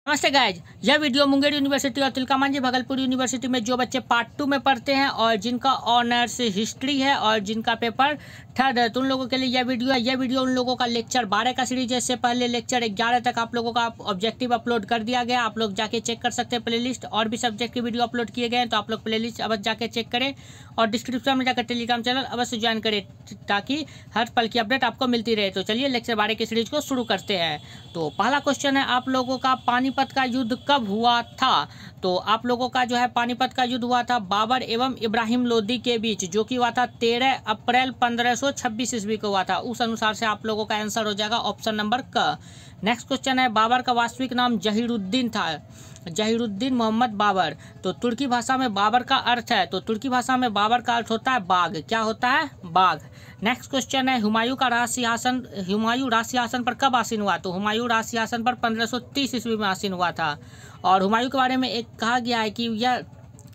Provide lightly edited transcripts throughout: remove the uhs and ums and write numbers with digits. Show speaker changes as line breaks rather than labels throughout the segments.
नमस्ते गाइज, यह video Munger university और तिलकामांझी भागलपुर यूनिवर्सिटी में जो बच्चे पार्ट 2 में पढ़ते हैं और जिनका ऑनर्स हिस्ट्री है और जिनका पेपर थर्ड है, तो उन लोगों के लिए यह वीडियो है। यह वीडियो उन लोगों का लेक्चर 12 का सीरीज है। इससे पहले लेक्चर 11 तक आप लोगों का ऑब्जेक्टिव अपलोड कर दिया गया। आप लोग जाके चेक कर सकते हैं प्लेलिस्ट। और भी सब्जेक्ट की वीडियो अपलोड किए गए हैं, तो आप लोग प्लेलिस्ट अवश्य जाके चेक करें और डिस्क्रिप्शन में जाकर टेलीग्राम चैनल अवश्य ज्वाइन करें ताकि हर पल की अपडेट आपको मिलती रहे। तो चलिए लेक्चर 12 की सीरीज को शुरू करते हैं। तो पहला क्वेश्चन है आप लोगों का, पानीपत का युद्ध कब हुआ था? तो आप लोगों का जो है पानीपत का युद्ध हुआ था बाबर एवं इब्राहिम लोदी के बीच, जो कि हुआ था 13 अप्रैल 1526 ईस्वी को हुआ था। उस अनुसार से आप लोगों का आंसर हो जाएगा ऑप्शन नंबर क। नेक्स्ट क्वेश्चन है बाबर का वास्तविक नाम जहीरुद्दीन था, जहीरुद्दीन मोहम्मद बाबर। तो तुर्की भाषा में बाबर का अर्थ है, तो तुर्की भाषा में बाबर का अर्थ होता है बाघ। क्या होता है? बाघ। नेक्स्ट क्वेश्चन है हुमायूं का राज सिंहासन पर कब आसीन हुआ? तो हुमायूं राज सिंहासन पर 1530 ईस्वी में आसीन हुआ था। और हुमायूं के बारे में एक कहा गया है कि यह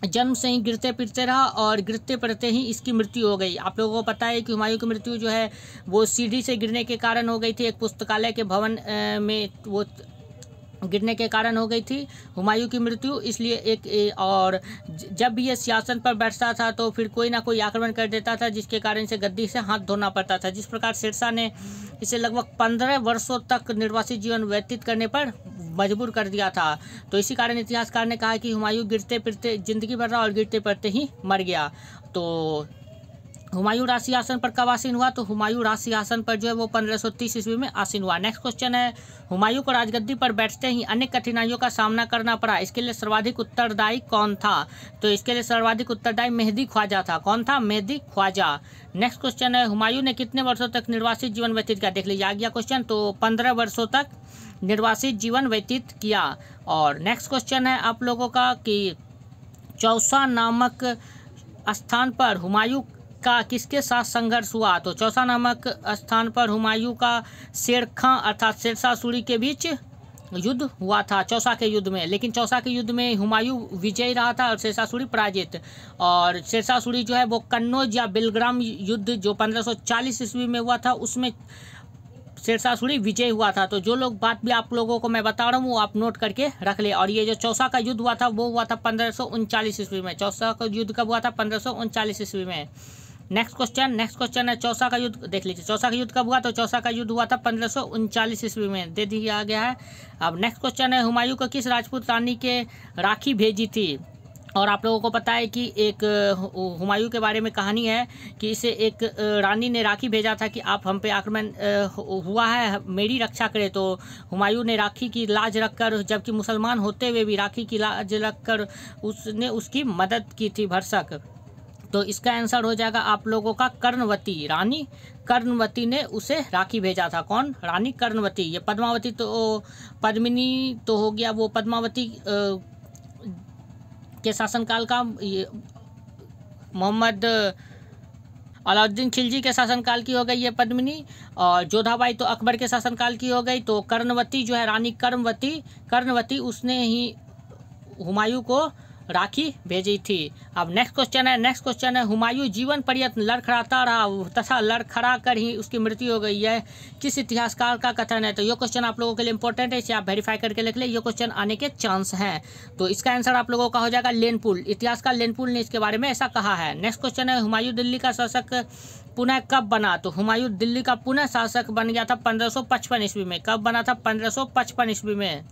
जन्म से ही गिरते पिटते रहा और गिरते पड़ते ही इसकी मृत्यु हो गई। आप लोगों को पता है कि हुमायूं की मृत्यु जो है वो सीढ़ी से गिरने के कारण हो गई थी। एक पुस्तकालय के भवन में वो गिरने के कारण हो गई थी हुमायूं की मृत्यु। इसलिए और जब भी ये सिंहासन पर बैठता था तो फिर कोई ना कोई आक्रमण कर देता था, जिसके कारण इसे गद्दी से हाथ धोना पड़ता था। जिस प्रकार शेरशाह ने इसे लगभग 15 वर्षों तक निर्वासित जीवन व्यतीत करने पर मजबूर कर दिया था। तो इसी कारण इतिहासकार ने कहा कि हुमायूं गिरते फिरते जिंदगी भर रहा और गिरते पड़ते ही मर गया। तो हुमायूं राज सिंहासन पर कब आसीन हुआ? तो हुमायूं राज सिंहासन पर जो है वो 1530 ईस्वी में आसीन हुआ। नेक्स्ट क्वेश्चन है हुमायूं को राजगद्दी पर बैठते ही अनेक कठिनाइयों का सामना करना पड़ा, इसके लिए सर्वाधिक उत्तरदायी कौन था? तो इसके लिए सर्वाधिक उत्तरदायी मेहदी ख्वाजा था। कौन था? मेहदी ख्वाजा। नेक्स्ट क्वेश्चन है हुमायूं ने कितने वर्षों तक निर्वासित जीवन व्यतीत किया? देख लीजिए आ गया क्वेश्चन। तो 15 वर्षों तक निर्वासित जीवन व्यतीत किया। और नेक्स्ट क्वेश्चन है आप लोगों का कि चौसा नामक स्थान पर हुमायूं का किसके साथ संघर्ष हुआ? तो चौसा नामक स्थान पर हुमायूं का शेर खां अर्थात शेरशाह सूरी के बीच युद्ध हुआ था, चौसा के युद्ध में। लेकिन चौसा के युद्ध में हुमायूं विजयी रहा था और शेरशाह सूरी पराजित। और शेरशाह सूरी जो है वो कन्नौज या बिलग्राम युद्ध जो 1540 ईस्वी में हुआ था उसमें शेरशाह सूरी विजय हुआ था। तो जो लोग बात भी आप लोगों को मैं बता रहा हूँ वो आप नोट करके रख ले। और ये जो चौसा का युद्ध हुआ था वो हुआ था 1539 ईस्वी में। चौसा का युद्ध कब हुआ था? 1539 ईस्वी में। नेक्स्ट क्वेश्चन है चौसा का युद्ध। देख लीजिए चौसा का युद्ध कब हुआ? तो चौसा का युद्ध हुआ था 1539 ईस्वी में, दे दिया गया है। अब नेक्स्ट क्वेश्चन है हुमायूं को किस राजपूत रानी के राखी भेजी थी? और आप लोगों को पता है कि एक हुमायूं के बारे में कहानी है कि इसे एक रानी ने राखी भेजा था कि आप हम पे आक्रमण हुआ है, मेरी रक्षा करें। तो हुमायूं ने राखी की लाज रखकर, जबकि मुसलमान होते हुए भी राखी की लाज रखकर उसने उसकी मदद की थी भरसक। तो इसका आंसर हो जाएगा आप लोगों का कर्णवती। रानी कर्णवती ने उसे राखी भेजा था। कौन? रानी कर्णवती। ये पद्मावती तो पद्मिनी तो हो गया, वो पद्मावती के शासनकाल का, मोहम्मद अलाउद्दीन खिलजी के शासनकाल की हो गई ये पद्मिनी। और जोधाबाई तो अकबर के शासनकाल की हो गई। तो कर्णवती जो है रानी कर्णवती उसने ही हुमायूं को राखी भेजी थी। अब नेक्स्ट क्वेश्चन है हुमायूं जीवन पर्यंत लड़खड़ाता रहा तथा लड़खड़ा कर ही उसकी मृत्यु हो गई है, किस इतिहासकार का कथन है? तो ये क्वेश्चन आप लोगों के लिए इंपॉर्टेंट है, इसे आप वेरीफाई करके लिख ले, ये क्वेश्चन आने के चांस हैं। तो इसका आंसर आप लोगों का हो जाएगा लेनपुल। इतिहासकार लेनपुल ने इसके बारे में ऐसा कहा है। नेक्स्ट क्वेश्चन है हुमायूं दिल्ली का शासक पुनः कब बना? तो हुमायूं दिल्ली का पुनः शासक बन गया था 1555 ईस्वी में। कब बना था? 1555 ईस्वी में।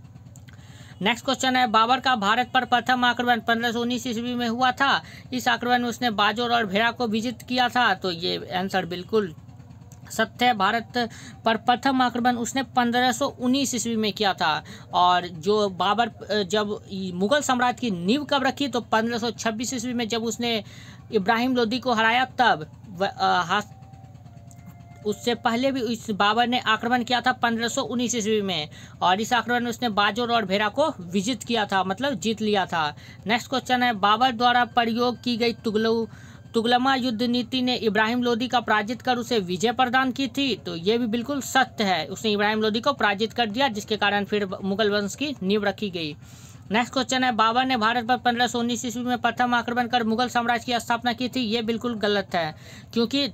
नेक्स्ट क्वेश्चन है बाबर का भारत पर प्रथम आक्रमण 1519 ईस्वी में हुआ था। इस आक्रमण में उसने बाजोर और भेड़ा को विजित किया था। तो ये आंसर बिल्कुल सत्य है। भारत पर प्रथम आक्रमण उसने 1519 ईस्वी में किया था। और जो बाबर जब मुगल साम्राज्य की नींव कब रखी? तो 1526 ईस्वी में, जब उसने इब्राहिम लोदी को हराया तब। उससे पहले भी इस बाबर ने आक्रमण किया था 1519 ईस्वी में, और इस आक्रमण में उसने बाजोर और भेड़ा को विजित किया था, मतलब जीत लिया था। नेक्स्ट क्वेश्चन है बाबर द्वारा प्रयोग की गई तुगलमा युद्ध नीति ने इब्राहिम लोदी का पराजित कर उसे विजय प्रदान की थी। तो ये भी बिल्कुल सत्य है, उसने इब्राहिम लोदी को पराजित कर दिया, जिसके कारण फिर मुगल वंश की नींव रखी गई। नेक्स्ट क्वेश्चन है बाबर ने भारत पर 1519 ईस्वी में प्रथम आक्रमण कर मुगल साम्राज्य की स्थापना की थी। ये बिल्कुल गलत है, क्योंकि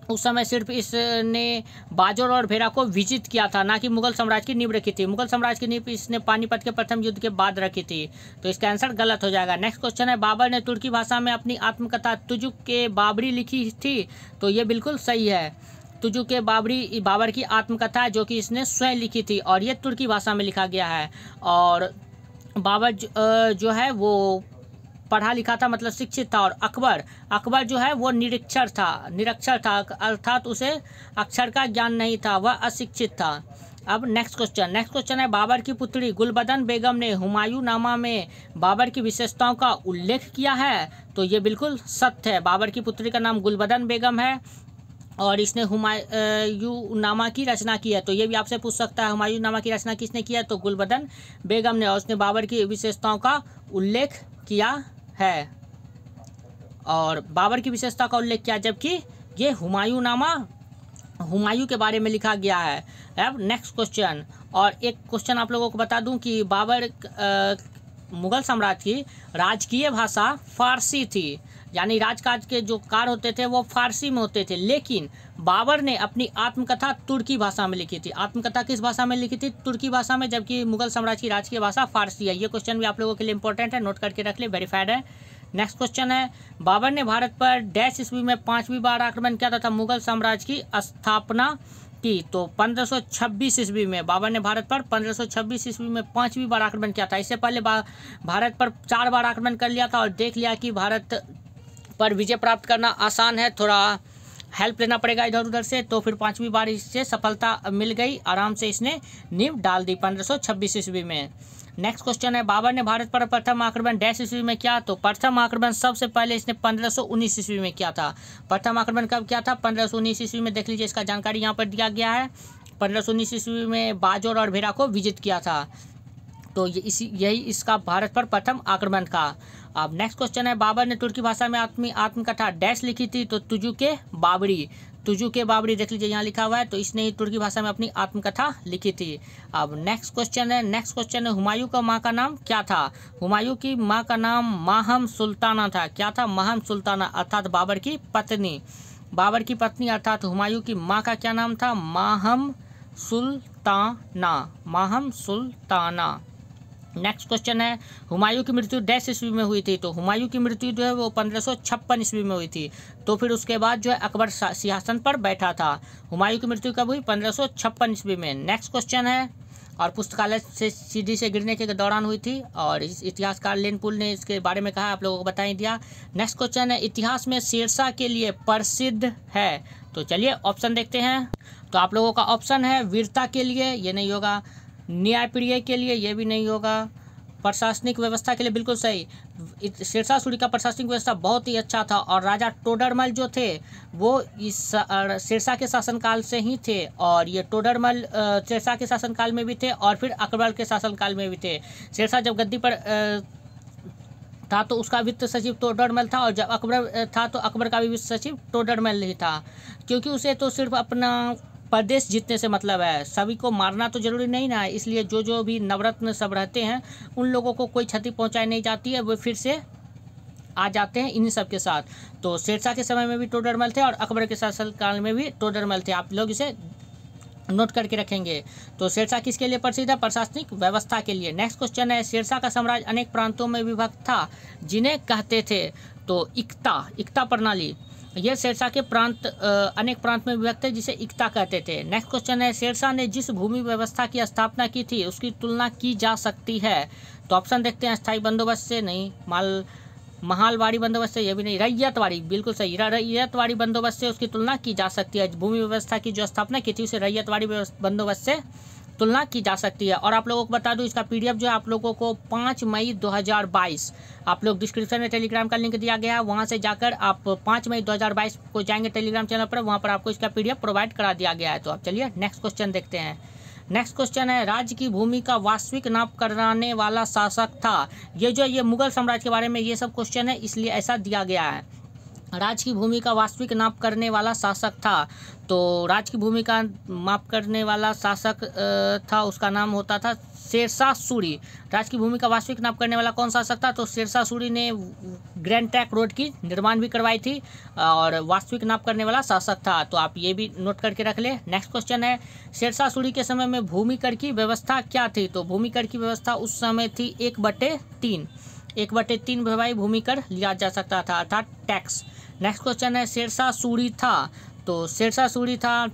उस समय सिर्फ इसने बाजोर और भेरा को विजित किया था, ना कि मुगल साम्राज्य की नींव रखी थी। मुगल साम्राज्य की नींव इसने पानीपत के प्रथम युद्ध के बाद रखी थी। तो इसका आंसर गलत हो जाएगा। नेक्स्ट क्वेश्चन है, बाबर ने तुर्की भाषा में अपनी आत्मकथा तुजुक के बाबरी लिखी थी। तो ये बिल्कुल सही है। तुजुक के बाबर की आत्मकथा जो कि इसने स्वयं लिखी थी और ये तुर्की भाषा में लिखा गया है। और बाबर जो है वो पढ़ा लिखा था, मतलब शिक्षित था। और अकबर जो है वो निरक्षर था, अर्थात उसे अक्षर का ज्ञान नहीं था, वह अशिक्षित था। अब नेक्स्ट क्वेश्चन है, बाबर की पुत्री गुलबदन बेगम ने हुमायूं नामा में बाबर की विशेषताओं का उल्लेख किया है। तो ये बिल्कुल सत्य है। बाबर की पुत्री का नाम गुलबदन बेगम है और इसने हुमायूं नामा की रचना की है। तो ये भी आपसे पूछ सकता है, हुमायूं नामा की रचना किसने किया है? तो गुलबदन बेगम ने, और उसने बाबर की विशेषताओं का उल्लेख किया है और बाबर की विशेषता का उल्लेख किया, जबकि ये हुमायूं नामा हुमायूं के बारे में लिखा गया है। अब नेक्स्ट क्वेश्चन, और एक क्वेश्चन आप लोगों को बता दूं कि बाबर मुगल साम्राज्य की राजकीय भाषा फारसी थी, यानी राजकाज के जो कार्य होते थे वो फारसी में होते थे, लेकिन बाबर ने अपनी आत्मकथा तुर्की भाषा में लिखी थी। आत्मकथा किस भाषा में लिखी थी? तुर्की भाषा में, जबकि मुगल साम्राज्य की राजकीय भाषा फारसी है। ये क्वेश्चन भी आप लोगों के लिए इंपॉर्टेंट है, नोट करके रख ले, वेरीफाइड है। नेक्स्ट क्वेश्चन है, बाबर ने भारत पर डैश ईस्वी में 5वीं बार आक्रमण किया तथा मुगल साम्राज्य की स्थापना की। तो 1526 ईस्वी में बाबर ने भारत पर 1526 ईस्वी में 5वीं बार आक्रमण किया था। इससे पहले भारत पर 4 बार आक्रमण कर लिया था और देख लिया कि भारत पर विजय प्राप्त करना आसान है, थोड़ा हेल्प लेना पड़ेगा इधर उधर से। तो फिर 5वीं बार इससे सफलता मिल गई, आराम से इसने नींव डाल दी 1526 ईस्वी में। नेक्स्ट क्वेश्चन है, बाबर ने भारत पर प्रथम आक्रमण डैश ईस्वी में किया। तो प्रथम आक्रमण सबसे पहले इसने 1519 ईस्वी में किया था। प्रथम आक्रमण कब किया था? 1519 ईस्वी में। देख लीजिए, इसका जानकारी यहाँ पर दिया गया है। 1519 ईस्वी में बाजोर और भेरा को विजित किया था। तो यही इसका भारत पर प्रथम आक्रमण था। अब नेक्स्ट क्वेश्चन है, बाबर ने तुर्की भाषा में आत्मकथा डैश लिखी थी। तो तुजुक के बाबरी देख लीजिए, यहाँ लिखा हुआ है। तो इसने ही तुर्की भाषा में अपनी आत्मकथा लिखी थी। अब नेक्स्ट क्वेश्चन है, हुमायूं का माँ का नाम क्या था? हुमायूं की माँ का नाम माहम सुल्ताना था। क्या था? माहम सुल्ताना, अर्थात बाबर की पत्नी। बाबर की पत्नी अर्थात हुमायूं की माँ का क्या नाम था? माहम सुल्ताना। नेक्स्ट क्वेश्चन है, हुमायूं की मृत्यु डैश ईस्वी में हुई थी। तो हुमायूं की मृत्यु जो है वो 1556 ईस्वी में हुई थी। तो फिर उसके बाद जो है अकबर सिंहासन पर बैठा था। हुमायूं की मृत्यु कब हुई? 1556 ईस्वी में। नेक्स्ट क्वेश्चन है, और पुस्तकालय से सीढ़ी से गिरने के दौरान हुई थी, और इस इतिहासकार लेनपुल ने इसके बारे में कहा, आप लोगों को बता ही दिया। नेक्स्ट क्वेश्चन है, इतिहास में शेरशाह के लिए प्रसिद्ध है। तो चलिए ऑप्शन देखते हैं। तो आप लोगों का ऑप्शन है वीरता के लिए, ये नहीं होगा। न्यायप्रिय के लिए, ये भी नहीं होगा। प्रशासनिक व्यवस्था के लिए, बिल्कुल सही। शेरशाह सूरी का प्रशासनिक व्यवस्था बहुत ही अच्छा था, और राजा टोडरमल जो थे वो इस शेरशाह के शासनकाल से ही थे, और ये टोडरमल शेरशाह के शासनकाल में भी थे और फिर अकबर के शासनकाल में भी थे। शेरशाह जब गद्दी पर था तो उसका वित्त सचिव टोडरमल था, और जब अकबर था तो अकबर का भी वित्त सचिव टोडरमल ही था, क्योंकि उसे तो सिर्फ अपना प्रदेश जीतने से मतलब है, सभी को मारना तो जरूरी नहीं ना है। इसलिए जो भी नवरत्न सब रहते हैं उन लोगों को कोई क्षति पहुंचाई नहीं जाती है, वो फिर से आ जाते हैं इन्हीं सब के साथ। तो शेरशाह के समय में भी टोडरमल थे और अकबर के शासनकाल में भी टोडरमल थे। आप लोग इसे नोट करके रखेंगे। तो शेरशाह किसके लिए प्रसिद्ध है? प्रशासनिक व्यवस्था के लिए। नेक्स्ट क्वेश्चन है, शेरशाह का साम्राज्य अनेक प्रांतों में विभक्त था, जिन्हें कहते थे। तो इक्ता प्रणाली, यह शेरशाह के प्रांत अनेक प्रांत में विभक्त है, जिसे इक्ता कहते थे। नेक्स्ट क्वेश्चन है, शेरशाह ने जिस भूमि व्यवस्था की स्थापना की थी उसकी तुलना की जा सकती है। तो ऑप्शन देखते हैं, स्थायी बंदोबस्त से नहीं, महालवाड़ी बंदोबस्त से, यह भी नहीं, रैयतवाड़ी, बिल्कुल सही, रैयतवाड़ी बंदोबस्त से उसकी तुलना की जा सकती है। भूमि व्यवस्था की जो स्थापना की थी उसे रैयतवाड़ी बंदोबस्त से तुलना की जा सकती है। और आप लोगों को बता दूं, इसका पीडीएफ जो है आप लोगों को 5 मई 2022, आप लोग डिस्क्रिप्शन में टेलीग्राम का लिंक दिया गया है, वहां से जाकर आप 5 मई 2022 को जाएंगे टेलीग्राम चैनल पर, वहां पर आपको इसका पीडीएफ प्रोवाइड करा दिया गया है। तो आप चलिए नेक्स्ट क्वेश्चन देखते हैं। नेक्स्ट क्वेश्चन है, राज्य की भूमि का वास्तविक नाप कराने वाला शासक था। ये मुगल साम्राज्य के बारे में ये सब क्वेश्चन है, इसलिए ऐसा दिया गया है। राज्य की भूमि का वास्तविक नाप करने वाला शासक था। तो राज्य की भूमि का माप करने वाला शासक था, उसका नाम होता था शेरशाह सूरी। राज्य की भूमि का वास्तविक नाप करने वाला कौन सा शासक था? तो शेरशाह सूरी ने ग्रैंड ट्रैंक रोड की निर्माण भी करवाई थी और वास्तविक नाप करने वाला शासक था। तो आप ये भी नोट करके रख ले। नेक्स्ट क्वेश्चन है, शेरशाह सूरी के समय में भूमि कर की व्यवस्था क्या थी? तो भूमि कर की व्यवस्था उस समय थी 1/3। 1/3 भाई भूमि कर लिया जा सकता था, अर्थात टैक्स। नेक्स्ट क्वेश्चन है, शेरशाह सूरी था, तो शेरशाह सूरी था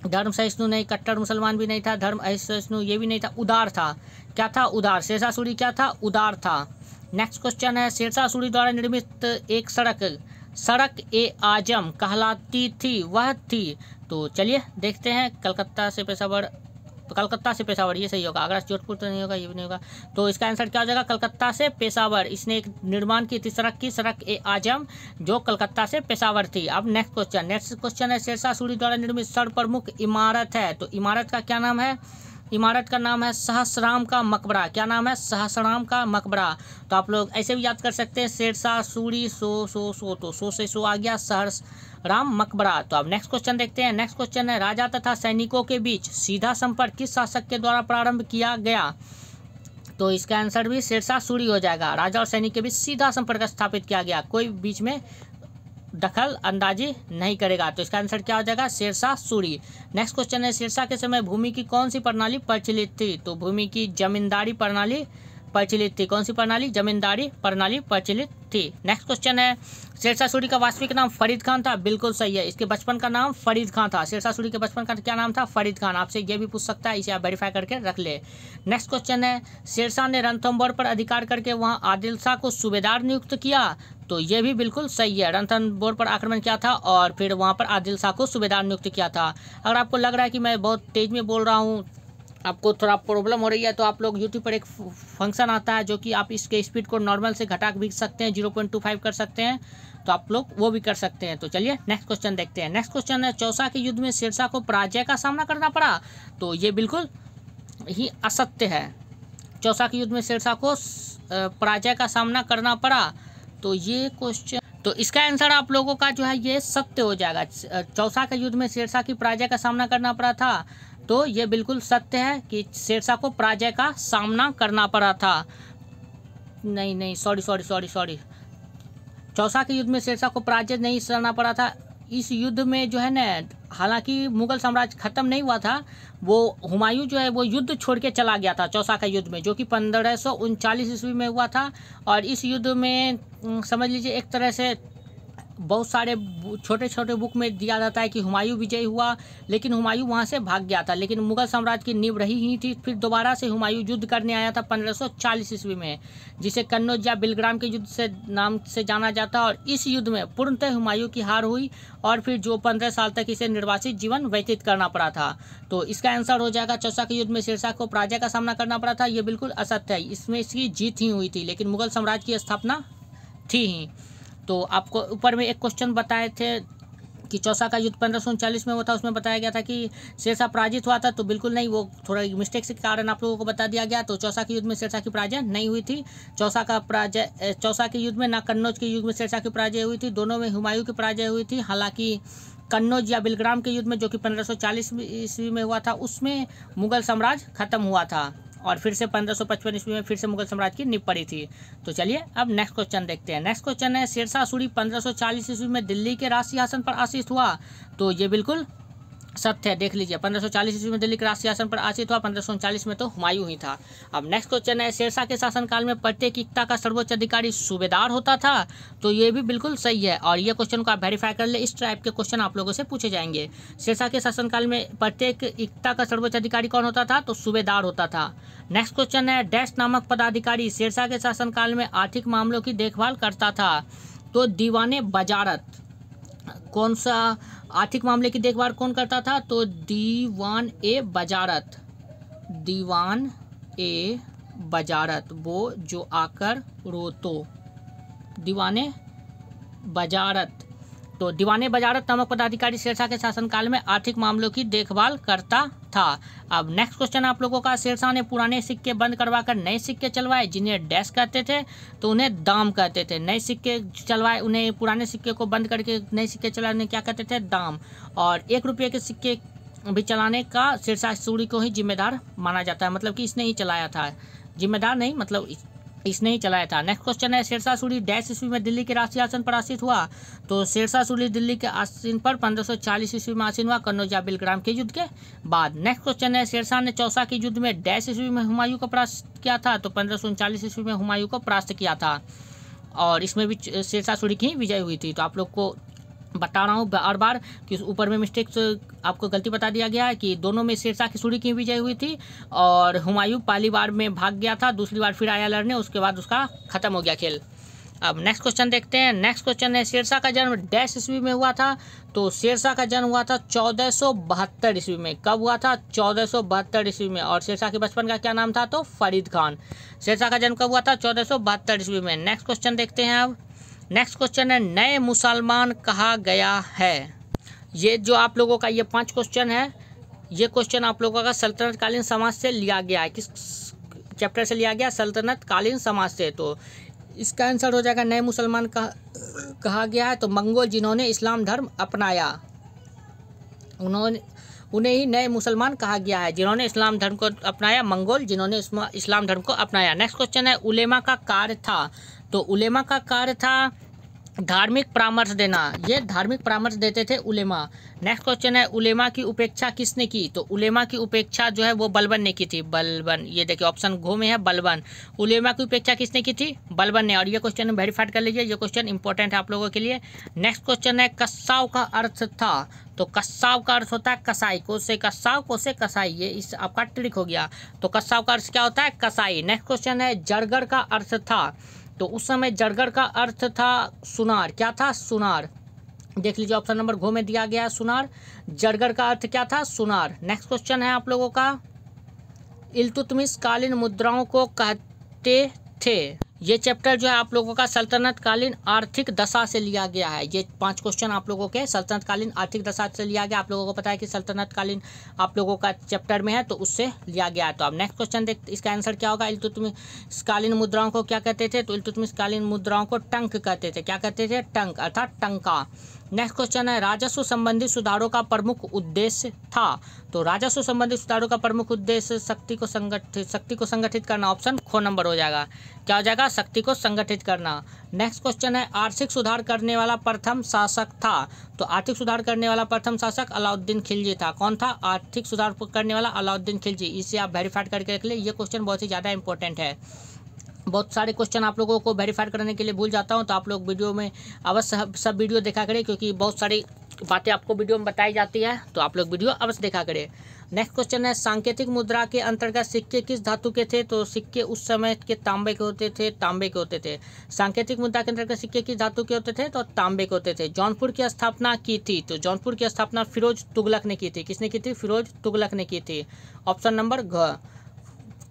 धर्म सहिष्णु नहीं, कट्टर मुसलमान भी नहीं था, धर्म असहिष्णु ये भी नहीं था, उदार था। क्या था? उदार। शेरशाह सूरी क्या था? उदार था। नेक्स्ट क्वेश्चन है, शेरशाह सूरी द्वारा निर्मित एक सड़क ए आजम कहलाती थी, वह थी? तो चलिए देखते हैं। कलकत्ता से पेशावर ये सही होगा। आगरा से जोधपुर तो नहीं होगा, ये भी नहीं होगा। तो इसका आंसर क्या हो जाएगा? कलकत्ता से पेशावर। इसने एक निर्माण की थी सड़क ए आजम, जो कलकत्ता से पेशावर थी। अब नेक्स्ट क्वेश्चन है, शेरशाह सूरी द्वारा निर्मित सर्वप्रमुख इमारत है, तो इमारत का क्या नाम है? इमारत का नाम है सहस्राम का मकबरा। क्या नाम है? सहस्राम का मकबरा। तो आप लोग ऐसे भी याद कर सकते हैं, शेरशाह सूरी तो सो से सो आ गया, सहस्राम मकबरा। तो अब नेक्स्ट क्वेश्चन देखते हैं। नेक्स्ट क्वेश्चन है, राजा तथा सैनिकों के बीच सीधा संपर्क किस शासक के द्वारा प्रारंभ किया गया? तो इसका आंसर भी शेरशाह सूरी हो जाएगा। राजा और सैनिक के बीच सीधा संपर्क स्थापित किया गया, कोई बीच में दखल अंदाजी नहीं करेगा। तो इसका आंसर क्या हो जाएगा? शेरशाह सूरी। नेक्स्ट क्वेश्चन है, शेरशाह के समय भूमि की कौन सी प्रणाली प्रचलित थी? तो भूमि की जमींदारी प्रणाली प्रचलित थी। कौन सी प्रणाली? जमींदारी प्रणाली प्रचलित थी। नेक्स्ट क्वेश्चन है, शेरशाह सूरी का वास्तविक नाम फरीद खान था। बिल्कुल सही है, इसके बचपन का नाम फरीद खान था। शेरशाह सूरी के बचपन का क्या नाम था? फरीद खान। आपसे ये भी पूछ सकता है, इसे आप वेरीफाई करके रख ले। नेक्स्ट क्वेश्चन है, शेरशाह ने रणथंभौर पर अधिकार करके वहां आदिल शाह को सूबेदार नियुक्त किया। तो ये भी बिल्कुल सही है, रणथंभौर पर आक्रमण किया था और फिर वहां पर आदिल शाह को सूबेदार नियुक्त किया था। अगर आपको लग रहा है कि मैं बहुत तेज में बोल रहा हूँ, आपको थोड़ा प्रॉब्लम हो रही है, तो आप लोग यूट्यूब पर एक फंक्शन आता है जो कि आप इसके स्पीड को नॉर्मल से घटा भी सकते हैं, 0.25 कर सकते हैं, तो आप लोग वो भी कर सकते हैं। तो चलिए नेक्स्ट क्वेश्चन देखते हैं। नेक्स्ट क्वेश्चन है, चौसा के युद्ध में शेरशाह को पराजय का सामना करना पड़ा। तो ये बिल्कुल ही असत्य है। चौसा के युद्ध में शेरशाह को पराजय का सामना करना पड़ा, तो ये क्वेश्चन, तो इसका आंसर आप लोगों का जो है ये सत्य हो जाएगा। चौसा के युद्ध में शेरशाह की पराजय का सामना करना पड़ा था, तो ये बिल्कुल सत्य है कि शेरशाह को पराजय का सामना करना पड़ा था। नहीं, सॉरी, चौसा के युद्ध में शेरशाह को पराजय नहीं सहना पड़ा था। इस युद्ध में जो है ना, हालांकि मुगल साम्राज्य खत्म नहीं हुआ था, वो हुमायूं जो है वो युद्ध छोड़ के चला गया था चौसा का युद्ध में, जो कि 1539 ईस्वी में हुआ था। और इस युद्ध में समझ लीजिए एक तरह से बहुत सारे छोटे छोटे बुक में दिया जाता है कि हुमायूं विजयी हुआ, लेकिन हुमायूं वहां से भाग गया था। लेकिन मुगल साम्राज्य की नींव रही ही थी। फिर दोबारा से हुमायूं युद्ध करने आया था 1540 ईस्वी में, जिसे कन्नौज या बिलग्राम के युद्ध से नाम से जाना जाता। और इस युद्ध में पूर्णतः हुमायूं की हार हुई और फिर जो 15 साल तक इसे निर्वासित जीवन व्यतीत करना पड़ा था। तो इसका आंसर हो जाएगा, चौसा के युद्ध में शेरशाह को पराजय का सामना करना पड़ा था। ये बिल्कुल असत्य है, इसमें इसकी जीत ही हुई थी, लेकिन मुगल साम्राज्य की स्थापना थी ही। तो आपको ऊपर में एक क्वेश्चन बताए थे कि चौसा का युद्ध 1539 में हुआ था, उसमें बताया गया था कि शेरशाह पराजित हुआ था, तो बिल्कुल नहीं, वो थोड़ा मिस्टेक के कारण आप लोगों को बता दिया गया। तो चौसा के युद्ध में शेरशाह की पराजय नहीं हुई थी। चौसा के युद्ध में ना कन्नौज के युद्ध में शेरशाह की पराजय हुई थी, दोनों में हुमायूं की पराजय हुई थी। हालांकि कन्नौज या बिलग्राम के युद्ध में, जो कि 1540 ईस्वी में हुआ था, उसमें मुगल साम्राज्य खत्म हुआ था और फिर से 1555 ईस्वी में फिर से मुगल साम्राज्य की नींव पड़ी थी। तो चलिए अब नेक्स्ट क्वेश्चन देखते हैं। नेक्स्ट क्वेश्चन है, शेरशाह सूरी 1540 ईस्वी में दिल्ली के राज सिंहासन पर आसीन हुआ। तो ये बिल्कुल सत्य है, देख लीजिए 1540 ईस्वी में दिल्ली के राज सिंहासन पर आसीन हुआ, 1539 में तो हुमायूं ही था। अब नेक्स्ट क्वेश्चन है, शेरशाह के शासनकाल में प्रत्येक इक्ता का सर्वोच्च अधिकारी सूबेदार होता था। तो ये भी बिल्कुल सही है और ये क्वेश्चन को आप वेरीफाई कर ले, इस टाइप के क्वेश्चन आप लोगों से पूछे जाएंगे। शेरशाह के शासनकाल में प्रत्येक इक्ता का सर्वोच्च अधिकारी कौन होता था? तो सूबेदार होता था। नेक्स्ट क्वेश्चन है, डैश नामक पदाधिकारी शेरशाह के शासनकाल में आर्थिक मामलों की देखभाल करता था। तो दीवाने बजारत, कौन सा आर्थिक मामले की देखभाल कौन करता था? तो दीवान ए बजारत, वो जो आकर रोतो, दीवाने बजारत। तो दीवाने बजारत नामक पदाधिकारी शेरशाह के शासनकाल में आर्थिक मामलों की देखभाल करता था। अब नेक्स्ट क्वेश्चन आप लोगों का, शेरशाह ने पुराने सिक्के बंद करवाकर नए सिक्के चलवाए, जिन्हें डैश कहते थे, तो उन्हें दाम कहते थे। नए सिक्के चलवाए, उन्हें पुराने सिक्के को बंद करके नए सिक्के चलाए, उन्हें क्या कहते थे? दाम। और 1 रुपये के सिक्के भी चलाने का शेरशाह सूरी को ही जिम्मेदार माना जाता है, मतलब कि इसने ही चलाया था, जिम्मेदार नहीं मतलब इसने ही चलाया था। नेक्स्ट क्वेश्चन है शेरशाह सूरी डैश ईस्वी में दिल्ली के राष्ट्रीय आसन पर आसीन हुआ। तो शेरशाह सूरी दिल्ली के आसीन पर 1540 ईस्वी में आसीन हुआ, कन्नौज या बिलग्राम के युद्ध के बाद। नेक्स्ट क्वेश्चन है शेरशाह ने चौसा के युद्ध में डैश ईस्वी में हुमायूं को परास्त किया था। तो 1539 ईस्वी में हुमायूं को परास्त किया था, और इसमें भी शेरशाह सूरी की विजय हुई थी। तो आप लोग को बता रहा हूँ बार बार कि ऊपर में मिस्टेक्स आपको गलती बता दिया गया है कि दोनों में शेरशाह की सूरी की विजय हुई थी, और हुमायूं पहली बार में भाग गया था, दूसरी बार फिर आया लड़ने, उसके बाद उसका खत्म हो गया खेल। अब नेक्स्ट क्वेश्चन देखते हैं। नेक्स्ट क्वेश्चन है शेरशाह का जन्म डैश ईस्वी में हुआ था। तो शेरशाह का जन्म हुआ था 1472 ईस्वी में। कब हुआ था? 1472 ईस्वी में। और शेरशाह के बचपन का क्या नाम था? तो फरीद खान। शेरशाह का जन्म कब हुआ था? 1472 ईस्वी में। नेक्स्ट क्वेश्चन देखते हैं। अब नेक्स्ट क्वेश्चन है नए मुसलमान कहा गया है। ये जो आप लोगों का ये 5 क्वेश्चन है, ये क्वेश्चन आप लोगों का सल्तनत कालीन समाज से लिया गया है। किस चैप्टर से लिया गया? सल्तनत कालीन समाज से। तो इसका आंसर हो जाएगा नए मुसलमान कहा गया है तो मंगोल जिन्होंने इस्लाम धर्म अपनाया, उन्हें ही नए मुसलमान कहा गया है, जिन्होंने इस्लाम धर्म को अपनाया, मंगोल जिन्होंने इस्लाम धर्म को अपनाया। नेक्स्ट क्वेश्चन है उलेमा का कार्य था। तो उलेमा का कार्य था धार्मिक परामर्श देना, ये धार्मिक परामर्श देते थे उलेमा। नेक्स्ट क्वेश्चन है उलेमा की उपेक्षा किसने की? तो उलेमा की उपेक्षा जो है वो बलबन ने की थी। बलबन, ये देखिए ऑप्शन घ में है बलबन। उलेमा की उपेक्षा किसने की थी? बलबन ने। और ये क्वेश्चन वेरीफाइड कर लीजिए, ये क्वेश्चन इंपॉर्टेंट है आप लोगों के लिए। नेक्स्ट क्वेश्चन है कस्साव का अर्थ था। तो कस्साव का अर्थ होता है कसाई, को से कस्साव, को से कसाई, ये इस आपका ट्रिक हो गया। तो कस्साव का अर्थ क्या होता है? कसाई। नेक्स्ट क्वेश्चन है जरगर का अर्थ था। तो उस समय जरगर का अर्थ था सुनार। क्या था? सुनार। देख लीजिए ऑप्शन नंबर घ में दिया गया है सुनार। जरगर का अर्थ क्या था? सुनार। नेक्स्ट क्वेश्चन है आप लोगों का इल्तुतमिश कालीन मुद्राओं को कहते थे। ये चैप्टर जो है आप लोगों का सल्तनत कालीन आर्थिक दशा से लिया गया है। ये 5 क्वेश्चन आप लोगों के सल्तनत कालीन आर्थिक दशा से लिया गया। आप लोगों को पता है कि सल्तनत कालीन आप लोगों का चैप्टर में है, तो उससे लिया गया है। तो अब नेक्स्ट क्वेश्चन देखते, इसका आंसर क्या होगा? इल्तुतमिश कालीन मुद्राओं को क्या कहते थे? तो इल्तुतमिश कालीन मुद्राओं को टंक कहते थे। क्या कहते थे? टंक, अर्थात टंका। नेक्स्ट क्वेश्चन है राजस्व संबंधी सुधारों का प्रमुख उद्देश्य था। तो राजस्व संबंधी सुधारों का प्रमुख उद्देश्य शक्ति को संगठित करना। ऑप्शन ख नंबर हो जाएगा। क्या हो जाएगा? शक्ति को संगठित करना। नेक्स्ट क्वेश्चन है आर्थिक सुधार करने वाला प्रथम शासक था। तो आर्थिक सुधार करने वाला प्रथम शासक अलाउद्दीन खिलजी था। कौन था? आर्थिक सुधार करने वाला अलाउद्दीन खिलजी। इसे आप वेरीफाइड करके रख ले, ये क्वेश्चन बहुत ही ज़्यादा इंपॉर्टेंट है। बहुत सारे क्वेश्चन आप लोगों को वेरीफाइड करने के लिए भूल जाता हूं, तो आप लोग वीडियो में अवश्य सब वीडियो देखा करें, क्योंकि बहुत सारी बातें आपको वीडियो में बताई जाती है, तो आप लोग वीडियो अवश्य देखा करें। नेक्स्ट क्वेश्चन है सांकेतिक मुद्रा के अंतर्गत सिक्के किस धातु के थे? तो सिक्के उस समय के तांबे के होते थे, तांबे के होते थे। सांकेतिक मुद्रा के अंतर्गत सिक्के किस धातु के होते थे? तो तांबे के होते थे। जौनपुर की स्थापना की थी। तो जौनपुर की स्थापना फिरोज तुगलक ने की थी। किसने की थी? फिरोज तुगलक ने की थी। ऑप्शन नंबर घ।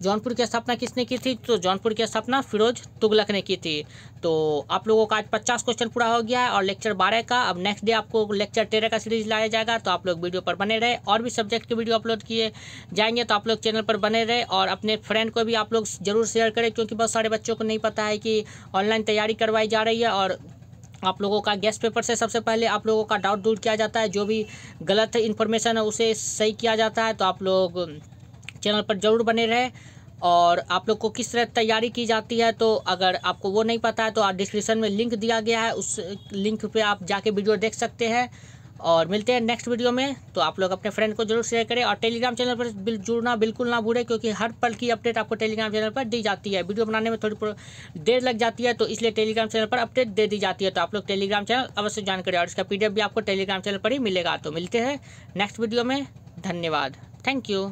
जौनपुर की स्थापना किसने की थी? तो जौनपुर की स्थापना फिरोज तुगलक ने की थी। तो आप लोगों का आज 50 क्वेश्चन पूरा हो गया है, और लेक्चर 12 का अब नेक्स्ट डे आपको लेक्चर 13 का सीरीज लाया जाएगा। तो आप लोग वीडियो पर बने रहे, और भी सब्जेक्ट के वीडियो अपलोड किए जाएंगे, तो आप लोग चैनल पर बने रहे, और अपने फ्रेंड को भी आप लोग जरूर शेयर करें, क्योंकि बहुत सारे बच्चों को नहीं पता है कि ऑनलाइन तैयारी करवाई जा रही है, और आप लोगों का गेस्ट पेपर से सबसे पहले आप लोगों का डाउट दूर किया जाता है। जो भी गलत इन्फॉर्मेशन है उसे सही किया जाता है। तो आप लोग चैनल पर जरूर बने रहे, और आप लोग को किस तरह तैयारी की जाती है, तो अगर आपको वो नहीं पता है तो डिस्क्रिप्शन में लिंक दिया गया है, उस लिंक पे आप जाके वीडियो देख सकते हैं। और मिलते हैं नेक्स्ट वीडियो में। तो आप लोग अपने फ्रेंड को जरूर शेयर करें, और टेलीग्राम चैनल पर जुड़ना बिल्कुल ना भूलें, क्योंकि हर पल की अपडेट आपको टेलीग्राम चैनल पर दी जाती है। वीडियो बनाने में थोड़ी देर लग जाती है, तो इसलिए टेलीग्राम चैनल पर अपडेट दे दी जाती है। तो आप लोग टेलीग्राम चैनल अवश्य ज्वाइन करें, और इसका PDF भी आपको टेलीग्राम चैनल पर ही मिलेगा। तो मिलते हैं नेक्स्ट वीडियो में। धन्यवाद। Thank you.